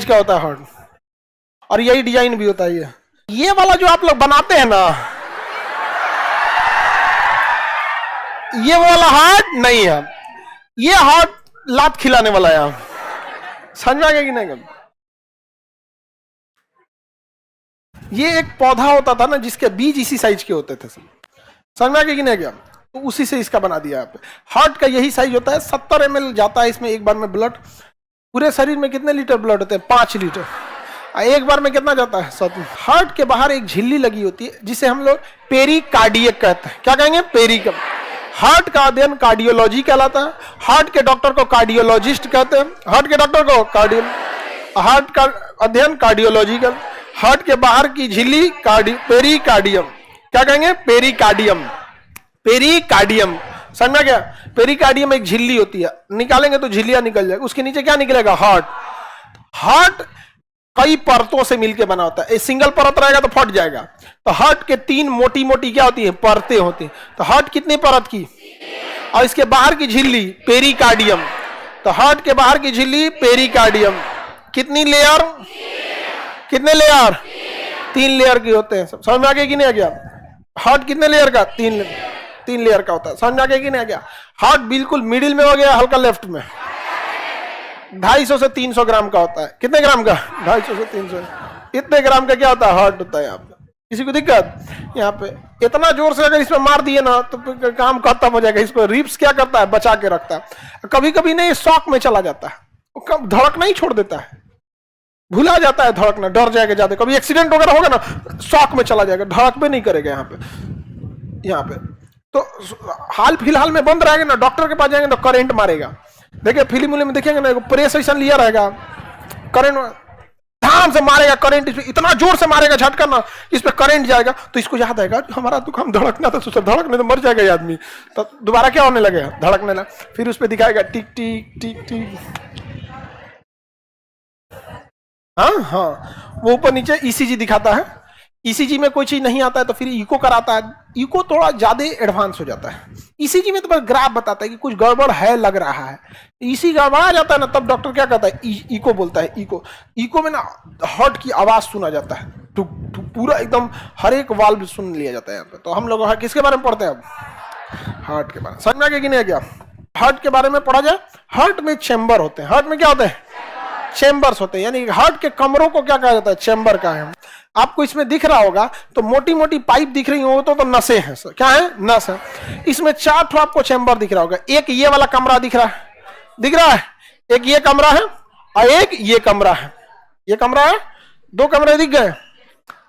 का होता है हार्ट, और यही डिजाइन भी होता है। ये वाला जो आप लोग बनाते हैं ना, ये वाला हार्ट नहीं है, ये हार्ट लात खिलाने वाला है। समझ में आ गया कि नहीं? ये एक पौधा होता था ना जिसके बीज इसी साइज के होते थे। समझ में आ गया कि नहीं गया? तो उसी से इसका बना दिया आप। हार्ट का यही साइज होता है। 70 ml जाता है इसमें एक बार में ब्लड। पूरे शरीर में कितने लीटर ब्लड होते हैं? 5 लीटर। एक बार में कितना जाता है? 7। हार्ट के बाहर एक झिल्ली लगी होती है जिसे हम लोग पेरिकार्डियक कहते हैं। क्या कहेंगे? पेरिकम। हार्ट का अध्ययन कार्डियोलॉजी कहलाता है। हार्ट के डॉक्टर को कार्डियोलॉजिस्ट कहते हैं। हार्ट के डॉक्टर को हार्ट का अध्ययन कार्डियोलॉजी का। हार्ट के बाहर की झिल्ली पेरिकार्डियम। क्या कहेंगे? पेरिकार्डियम। पेरिकार्डियम समझ में गया? पेरिकार्डियम एक झिल्ली होती है, निकालेंगे तो झिल्लियां निकल जाएगी। उसके नीचे क्या निकलेगा? हार्ट। हार्ट कई परतों से मिलकर बना होता है। एक सिंगल परत रहेगा तो फट जाएगा। तो हार्ट के 3 मोटी मोटी क्या होती है? परतें होती है। तो हार्ट कितनी परत की? और इसके बाहर की झिल्ली पेरिकार्डियम। तो हार्ट के बाहर की झिल्ली पेरिकार्डियम कितनी लेयर? कितने लेयर? 3 लेयर की होते हैं। समझ में आ गया कि नहीं आ गया? हार्ट कितने लेयर का? 3 लेयर का होता है। समझ में आ गया कि नहीं आ गया? हार्ट बिल्कुल मिडिल में हो गया, हल्का लेफ्ट में। 250 से 300 ग्राम का होता है। कितने ग्राम का? 250 से 300। इतने ग्राम का क्या होता है? हार्ट होता है। यहाँ पे किसी को दिक्कत? यहाँ पे इतना जोर से अगर इसमें मार दिए ना तो काम खत्म हो जाएगा। इसको रिब्स क्या करता है? बचा के रखता है। कभी कभी नहीं, शॉक में चला जाता है, धड़कना ही छोड़ देता है, भूला जाता है धड़कना, डर जाएगा ज्यादा। कभी एक्सीडेंट वगैरह होगा ना, शॉक में चला जाएगा, धड़क पे नहीं करेगा। यहाँ पे तो हाल फिलहाल में बंद रहेगा ना, डॉक्टर के पास जाएंगे तो करंट मारेगा। देखिए फिल्म में देखेंगे ना, प्रेस ऐसा लिया रहेगा, करंट धाम से मारेगा, करंट इतना जोर से मारेगा झटका ना, इस पे करंट जाएगा। तो इसको याद आएगा हमारा तो हम धड़कना था, तो धड़कने तो मर जाएगा ये आदमी। तो दोबारा क्या होने लगेगा? धड़कने लगा। फिर उस पे दिखाएगा टिक टिक टिक टिक। हाँ, वो ऊपर नीचे ईसीजी दिखाता है। ईसीजी में कोई चीज नहीं आता है तो फिर इको कराता है। इको थोड़ा ज्यादा एडवांस हो जाता है। ईसीजी में तो बस ग्राफ बताता है कि कुछ गड़बड़ है, लग रहा है। ईसी गड़बड़ा जाता है ना, तब डॉक्टर क्या कहता है? इको बोलता है। इको में ना हार्ट की आवाज सुना जाता है, तो पूरा एकदम हर एक वाल्व सुन लिया जाता है यहाँ पे। तो हम लोग किसके बारे में पढ़ते हैं अब? हार्ट के बारे में। समझ में आ गया कि नहीं आ गया? हार्ट के बारे में पढ़ा जाए। हार्ट में चैम्बर होते हैं। हार्ट में क्या होते हैं? चैम्बर्स होते हैं। यानी हार्ट के कमरों को क्या कहा जाता है? चैम्बर का है। आपको इसमें दिख रहा होगा तो मोटी मोटी पाइप दिख रही हो तो नसें हैं। क्या है? नस है। इसमें 4 ठो आपको चैम्बर दिख रहा होगा। एक ये वाला कमरा दिख रहा है, एक ये कमरा है और एक ये कमरा है। ये कमरा है, 2 कमरे दिख गए,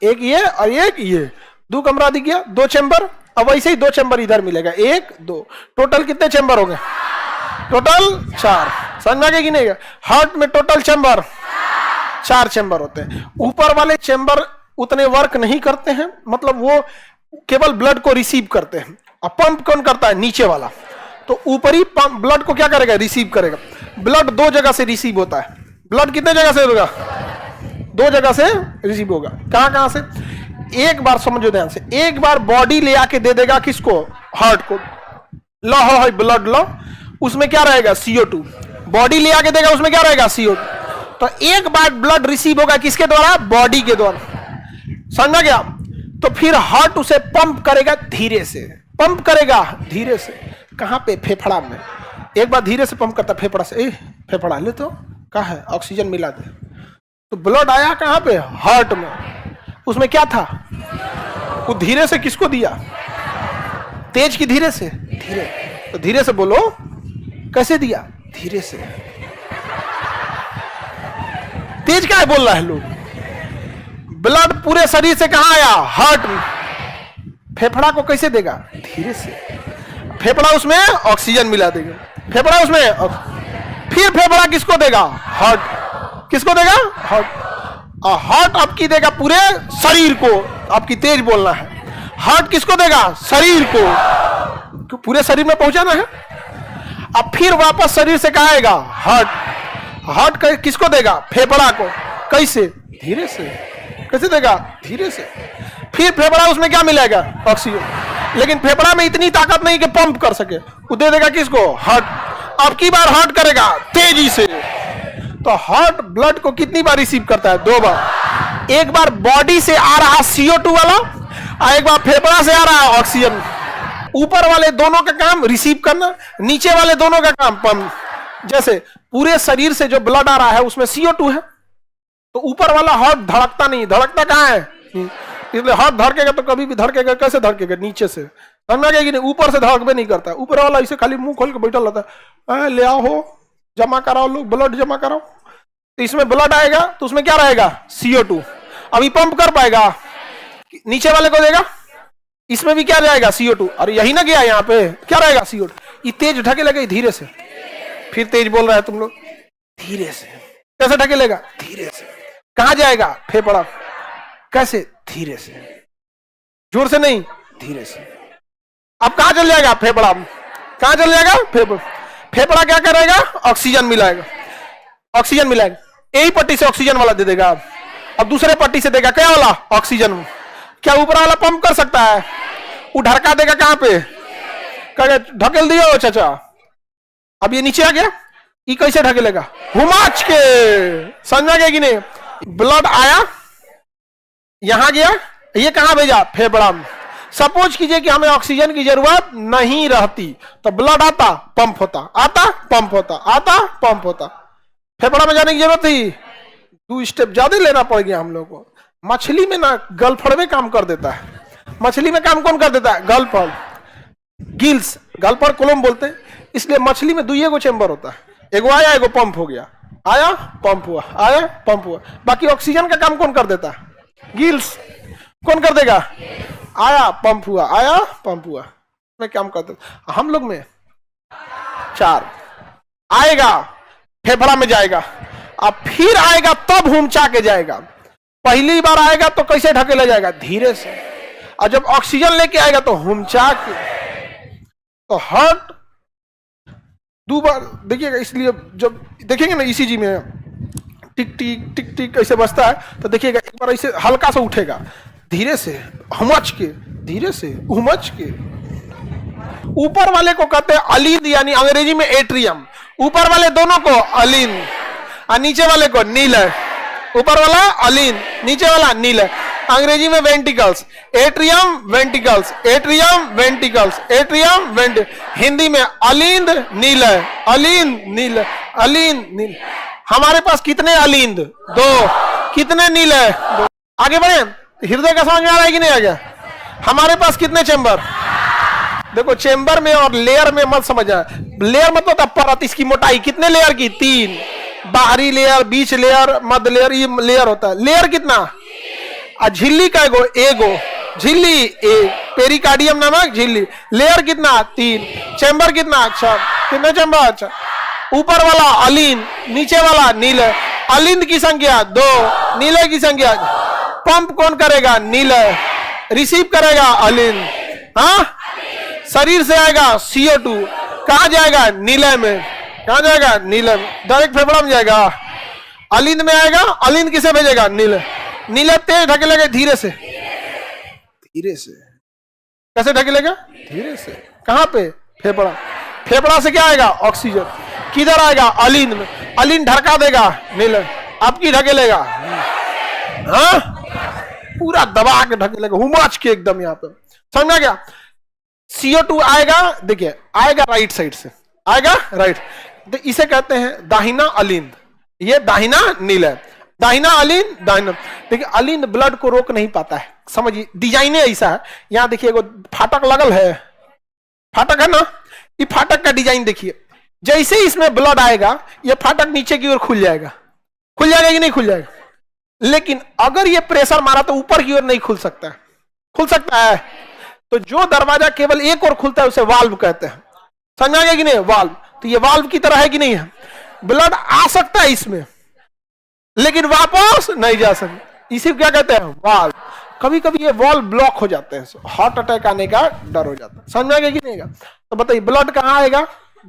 एक ये और एक ये, 2 कमरा दिख गया, 2 चैम्बर। अब वैसे ही 2 चैम्बर इधर मिलेगा, 1 2, टोटल कितने चैम्बर हो गए? टोटल 4। समझ में आ गया कि नहीं? हार्ट में टोटल चैम्बर 4 चैम्बर होते हैं। ऊपर वाले चैम्बर उतने वर्क नहीं करते हैं, मतलब वो केवल ब्लड को रिसीव करते हैं। और पंप कौन करता है? नीचे वाला। तो ऊपरी पंप ब्लड को क्या करेगा? रिसीव करेगा। ब्लड 2 जगह से रिसीव होता है। ब्लड कितने जगह से होगा? 2 जगह से रिसीव होगा। कहां से? एक बार समझो ध्यान से, एक बार बॉडी ले आके दे देगा किसको? हार्ट को। लो हो ब्लड लो, उसमें क्या रहेगा? CO2। बॉडी ले आके देगा, उसमें क्या रहेगा? CO2। तो एक बार ब्लड रिसीव होगा किसके द्वारा? बॉडी के द्वारा। समझ गया? तो फिर हार्ट उसे पंप करेगा धीरे से। पंप करेगा धीरे से। कहां पे? फेफड़ा में। एक बार धीरे से पंप करता फेफड़ा से। फेफड़ा ले तो कहा है ऑक्सीजन मिला दे। तो ब्लड आया कहां पे? हार्ट में। उसमें क्या था? वो धीरे से किसको दिया? तेज की धीरे से? धीरे। तो धीरे से बोलो, कैसे दिया? धीरे से। तेज क्या है बोल रहा है लोग? ब्लड पूरे शरीर से कहां आया? हार्ट में। फेफड़ा को कैसे देगा? धीरे से। फेफड़ा उसमें ऑक्सीजन मिला देगा। फेफड़ा उसमें, फिर फेफड़ा किसको देगा? हार्ट। किसको देगा? हार्ट। हार्ट आपकी देगा पूरे शरीर को। आपकी तेज बोलना है। हार्ट किसको देगा? शरीर को। पूरे शरीर में पहुंचाना है। अब फिर वापस शरीर से कहां आएगा? हार्ट। हार्ट किसको देगा? फेफड़ा को। कैसे? धीरे से। कैसे देगा? धीरे से। फिर फेफड़ा उसमें क्या मिलेगा? ऑक्सीजन। लेकिन फेफड़ा में इतनी ताकत नहीं कि पंप कर सके। वो दे देगा किसको? हार्ट। अब की बार हार्ट करेगा तेजी से। तो हार्ट ब्लड को कितनी बार रिसीव करता है? 2 बार। एक बार बॉडी से आ रहा CO2 वाला और एक बार फेफड़ा से आ रहा है ऑक्सीजन। ऊपर वाले दोनों का काम रिसीव करना, नीचे वाले दोनों का काम पंप। जैसे पूरे शरीर से जो ब्लड आ रहा है उसमें CO2 है, तो ऊपर वाला हार्ट धड़कता नहीं, धड़कता कहाँ है? इसलिए हार्ट धड़केगा तो कभी भी धड़केगा, कैसे धड़केगा? नीचे से, समझ गया कि नहीं? ऊपर से धड़कबे नहीं करता। ऊपर वाला इसे खाली मुंह खोल के बैठा रहता है, ले आओ जमा कराओ, लोग ब्लड जमा कराओ। तो इसमें ब्लड आएगा तो उसमें क्या रहेगा? CO2। अभी पंप कर पाएगा? नीचे वाले को देगा, इसमें भी क्या जाएगा? CO2। और यही ना गया, यहाँ पे क्या रहेगा? CO2। ये तेज ढके लगे धीरे से, फिर तेज बोल रहा है तुम लोग, धीरे से। कैसे ढके लेगा? धीरे से। कहां जाएगा? फेफड़ा। कैसे? धीरे से, जोर से नहीं, धीरे से। अब कहां चल जाएगा? फेफड़ा। कहां चल जाएगा? फेफड़ा। फेफड़ा क्या करेगा? ऑक्सीजन मिलाएगा, ऑक्सीजन मिलाएगा। यही पट्टी से ऑक्सीजन वाला दे देगा, अब दूसरे पट्टी से देगा क्या वाला? ऑक्सीजन। क्या ऊपर वाला पंप कर सकता है? वो ढरका देगा कहां पे? ढकेल दियो चाचा। अब ये नीचे आ गया, ये कैसे ढकेलेगा? हुमाच के। समझा गया कि नहीं? ब्लड आया, यहां गया, ये कहां भेजा? फेफड़ा में। सपोज कीजिए कि हमें ऑक्सीजन की जरूरत नहीं रहती, तो ब्लड आता, पंप होता, आता, पंप होता, आता, पंप होता। फेफड़ा में जाने की जरूरत थी? 2 स्टेप ज्यादा लेना पड़ गया हम लोग को। मछली में ना गलफड़ काम कर देता है। मछली में काम कौन कर देता है? गलफड़, गिल्स, गलफड़ कोलम बोलते हैं। इसलिए मछली में 2 चेंबर होता है, एगो आया, एगो पंप हो गया। आया, पंप हुआ, आया, पंप हुआ। बाकी ऑक्सीजन का काम कौन कर देता है? गिल्स। कौन कर देगा? आया, पंप हुआ, आया, पंप हुआ, मैं काम करता हूं। हम लोग में 4 आएगा, फेफड़ा में जाएगा, अब फिर आएगा तब हुमचा के जाएगा। पहली बार आएगा तो कैसे ढकेला जाएगा? धीरे से। और जब ऑक्सीजन लेके आएगा तो हुमचा के। तो हार्ट 2 बार देखिएगा। इसलिए जब देखेंगे ना ECG में टिक टिक टिक टिक ऐसे बजता है, तो देखिएगा एक बार ऐसे हल्का सा उठेगा, धीरे से, हुमच के, धीरे से, हुमच के। ऊपर वाले को कहते हैं अलिंद, यानी अंग्रेजी में एट्रियम। ऊपर वाले दोनों को अलिंद और नीचे वाले को नीलय। ऊपर वाला अलिंद, नीचे वाला नीलय। अंग्रेजी में ventricles, atrium, ventricles, atrium, ventricles, atrium, Hindi में अलिंद, नीलय, अलिंद, नीलय, अलिंद, नील। हमारे पास कितने अलिंद? 2। कितने नीलय? 2। आगे बढ़े। हृदय का समझ में आ रहा है कि नहीं आ गया? हमारे पास कितने चेंबर? देखो, चेंबर में और लेयर में मत समझ आए। लेयर मतलब होता परत, इसकी मोटाई कितने लेयर की? 3। बाहरी लेयर, बीच लेयर, मध्य लेयर, ये लेयर होता है। लेयर कितना? झिल्ली का एगो झिल्ली, पेरिकार्डियम नामक झिल्ली। लेयर कितना? 3। चेंबर कितना? 6। कितने चेंबर? अच्छा। ऊपर वाला अलिंद, नीचे वाला नीलय। अलिंद की संख्या 2, नीलय की संख्या। पंप कौन करेगा? नीलय। रिसीव करेगा अलिंद। हाँ, शरीर से आएगा CO2, कहां जाएगा? नीलय में। कहां जाएगा? नीलय में। डायरेक्ट फेफड़ा में जाएगा। अलिंद में आएगा, अलिंद किसे भेजेगा? नीलय। नीलय तेज ढकेलेगा, धीरे से, धीरे से। कैसे ढकेलेगा? धीरे से। कहां पे? फेफड़ा। फेफड़ा से क्या आएगा? ऑक्सीजन। किधर आएगा? अलिंद में। अलिंद ढका देगा नीलय, आपकी ढकेलेगा। हाँ, पूरा दबा के ढकेलेगा, हुमाच के एकदम। यहाँ पे समझा गया? CO2 आएगा, देखिए आएगा राइट साइड से, आएगा राइट। तो इसे कहते हैं दाहिना अलिंद, ये दाहिना नीलय। दाहिना अलिंद, दाहिना। देखिए अलिंद ब्लड को रोक नहीं पाता है, समझिए डिजाइन ऐसा है। यहाँ देखिए एगो फाटक लगल है, फाटक है ना, ये फाटक का डिजाइन देखिए। जैसे इसमें ब्लड आएगा ये फाटक नीचे की ओर खुल जाएगा। खुल जाएगा कि नहीं खुल जाएगा? लेकिन अगर ये प्रेशर मारा तो ऊपर की ओर नहीं खुल सकता है। खुल सकता है? तो जो दरवाजा केवल एक ओर खुलता है उसे वाल्व कहते हैं। समझ गया कि नहीं? वाल्व। तो ये वाल्व की तरह है कि नहीं है? ब्लड आ सकता है इसमें लेकिन वापस नहीं जा सकता, इसे क्या कहते हैं? वाल्व। कभी कभी ये वाल्व ब्लॉक हो जाते हैं, हार्ट अटैक आने का डर हो जाता है। समझ गया कि नहीं? तो बताइए ब्लड कहां आएगा?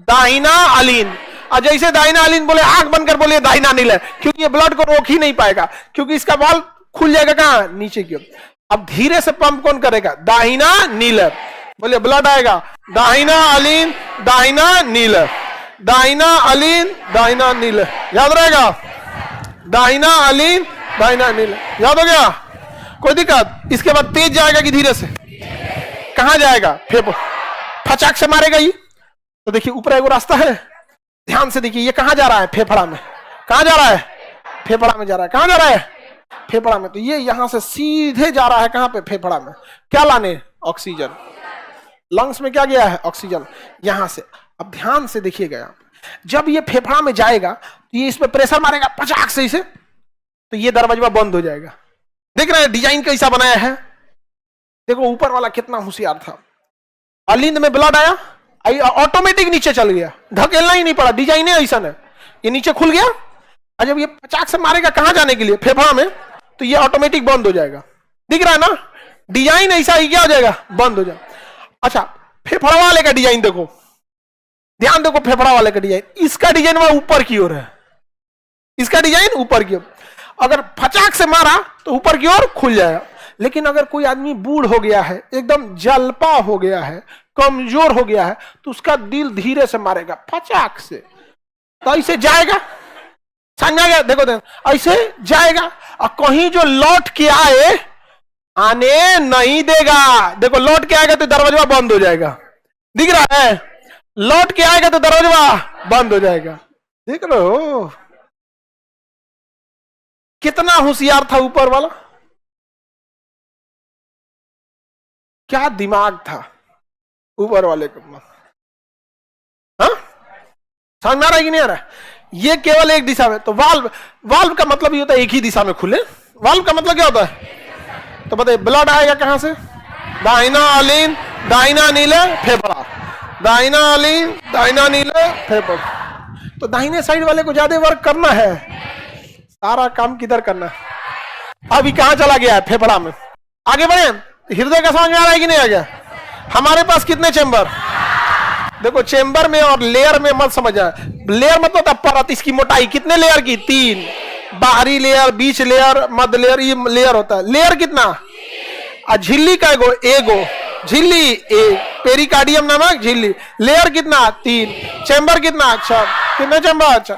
दाहिना अलिंद। और जैसे दाहिना अलिंद बोले आंख बंद कर बोले दाहिना नीलय, क्योंकि ये ब्लड को रोक ही नहीं पाएगा, क्योंकि इसका वाल्व खुल जाएगा कहां? नीचे की ओर। अब धीरे से पंप कौन करेगा? दाहिना नीलय। बोले ब्लड आएगा दाहिना अलिंद, दाहिना नीलय, दाहिना अलीन, दाहिना नीले, याद रहेगा? दाहिना अलीन, दाहिना नीले, याद हो गया? कोई दिक्कत? इसके बाद तेज जाएगा कि धीरे से? कहां जाएगा? फचाक से मारेगा ये। तो देखिए ऊपर एगो रास्ता है, ध्यान से देखिए, ये कहां जा रहा है? फेफड़ा में। कहां जा रहा है? फेफड़ा में जा रहा है। कहां जा रहा है? फेफड़ा में। तो ये यहां से सीधे जा रहा है कहां पे? फेफड़ा में। क्या लाने? ऑक्सीजन। लंग्स में क्या गया है? ऑक्सीजन। यहां से अब ध्यान से देखिएगा, जब ये फेफड़ा में जाएगा तो ये इस पे प्रेशर मारेगा पचाक से इसे, तो ये दरवाजा बंद हो जाएगा। देख रहे हैं डिजाइन कैसा बनाया है? देखो ऊपर वाला कितना होशियार था। अलिंद में ब्लड आया, ऑटोमेटिक नीचे चल गया, धकेलना ही नहीं पड़ा। डिजाइन ऐसा है, ये नीचे खुल गया और जब ये पचाक से मारेगा कहां जाने के लिए? फेफड़ा में, तो ये ऑटोमेटिक बंद हो जाएगा। दिख रहा है ना? डिजाइन ऐसा ही क्या हो जाएगा? बंद हो जाएगा। अच्छा, फेफड़ा वाले का डिजाइन देखो, ध्यान देखो, फेफड़ा वाले का डिजाइन, इसका डिजाइन वह ऊपर की ओर है, इसका डिजाइन ऊपर की ओर। अगर फचाक से मारा तो ऊपर की ओर खुल जाएगा। लेकिन अगर कोई आदमी बूढ़ हो गया है, एकदम जलपा हो गया है, कमजोर हो गया है, तो उसका दिल धीरे से मारेगा फचाक से, तो ऐसे जाएगा। समझा गया? देखो देखो ऐसे जाएगा और कहीं जो लौट के आए आने नहीं देगा। देखो लौट के आएगा तो दरवाजा बंद हो जाएगा। दिख रहा है? लौट के आएगा तो दरवाजा बंद हो जाएगा। देख रहे हो कितना होशियार था ऊपर वाला? क्या दिमाग था ऊपर वाले का? हाँ, समझ में आ रहा है कि नहीं आ रहा है? ये केवल एक दिशा में। तो वाल्व, वाल्व का मतलब ये होता है एक ही दिशा में खुले। वाल्व का मतलब क्या होता है? तो बताइए, ब्लड आएगा कहां से? दाहिना अलीन, दाहिना नीले, फेफड़ा। दाहिना अलीन, दाहिना नीले, फेफड़ा। तो दाहिने साइड वाले को ज्यादा वर्क करना है, सारा काम किधर करना है? अभी कहां चला गया है? फेफड़ा में। आगे बढ़े, हृदय का समझ में आ रहा है कि नहीं आ गया? हमारे पास कितने चेंबर? देखो चेंबर में और लेयर में मत समझ आए। लेयर मतलब परत, इसकी मोटाई कितने लेयर की? 3। बाहरी लेयर, बीच लेयर, मध्य लेयर, ये लेयर होता है। लेयर कितना? और झिल्ली का एगो झिल्ली, एक पेरिकार्डियम नामक झिल्ली। लेयर कितना? 3। चेंबर कितना? 6। कितने चेंबर? 6।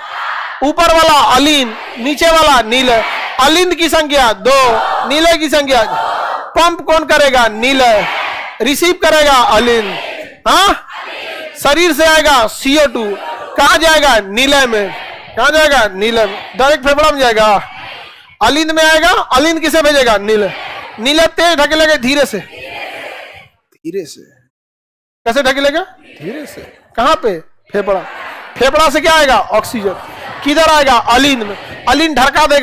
ऊपर वाला अलीन, नीचे वाला नीले। अलिंद की संख्या 2, नीले की संख्या। पंप कौन करेगा? नीले। रिसीव करेगा अलिंद। हाँ, शरीर से आएगा CO2, कहां जाएगा? नीले में। कहां जाएगा? नीले में। डायरेक्ट फेफड़ा में जाएगा। अलिंद में आएगा, अलिंद किसे भेजेगा? नीले। नीले तेज ढकेलेगा धीरे से, धीरे से। कैसे ढकेलेगा? धीरे से। कहां पे? फेफड़ा। फेफड़ा से क्या आएगा? ऑक्सीजन। किधर आएगा? अलिंद में। अलिंद ढका देगा